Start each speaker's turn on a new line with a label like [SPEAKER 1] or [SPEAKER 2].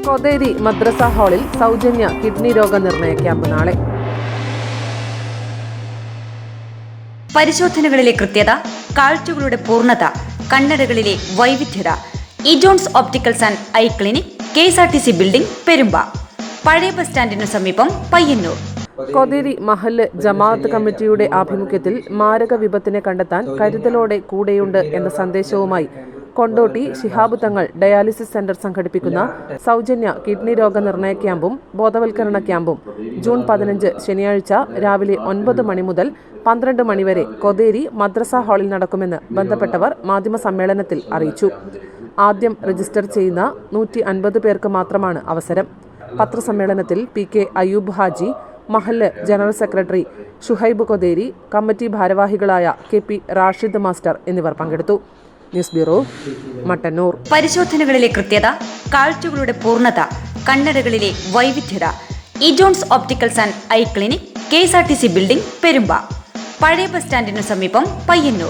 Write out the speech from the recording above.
[SPEAKER 1] കൊതേരി മദ്രസ ഹാളിൽ സൗജന്യ കിഡ്നി രോഗനിർണയ ക്യാമ്പ് നാളെ.
[SPEAKER 2] പരിശോധനകളിലെ കൃത്യത, കാഴ്ചകളുടെ പൂർണ്ണത, കണ്ണടകളിലെ വൈവിധ്യത. ഇജോൺസ് opticals and eye clinic, KSRTC building, Perumba, പഴയ ബസ് സ്റ്റാൻഡിനു സമീപം, പയ്യന്നൂർ.
[SPEAKER 1] കൊതേരി മഹല്ല് ജമാഅത്ത് കമ്മിറ്റിയുടെ ആഭിമുഖ്യത്തിൽ മാരക വിപത്തിനെ കണ്ടെത്താൻ കരുതലോടെ കൂടെയുണ്ട് എന്ന സന്ദേശവുമായി കൊണ്ടോട്ടി ശിഹാബ് തങ്ങൾ ഡയാലിസിസ് സെന്റർ സംഘടിപ്പിക്കുന്ന സൗജന്യ കിഡ്നി രോഗനിർണയ ക്യാമ്പും ബോധവൽക്കരണ ക്യാമ്പും ജൂൺ 15 ശനിയാഴ്ച രാവിലെ 9 മണി മുതൽ 12 മണി വരെ കൊതേരി മദ്രസ ഹാളിൽ നടക്കുമെന്ന് ബന്ധപ്പെട്ടവർ മാധ്യമസമ്മേളനത്തിൽ അറിയിച്ചു. ആദ്യം രജിസ്റ്റർ ചെയ്യുന്ന 150 പേർക്ക് മാത്രമാണ് അവസരം. പത്രസമ്മേളനത്തിൽ PK അയ്യൂബ് ഹാജി, മഹല്ല് general secretary Shuhaib Kotheri, committee ഭാരവാഹികളായ KP റാഷിദ് മാസ്റ്റർ എന്നിവർ പങ്കെടുത്തു. News bureau, Mattannur.
[SPEAKER 2] പരിശോധനകളിലെ കൃത്യത, കാഴ്ചകളുടെ പൂർണ്ണത, കണ്ണടകളിലെ വൈവിധ്യത. ഇജോൺസ് opticals and eye clinic, KSRTC building, Perumba, പഴയ ബസ് സ്റ്റാൻഡിനു സമീപം, പയ്യന്നൂർ.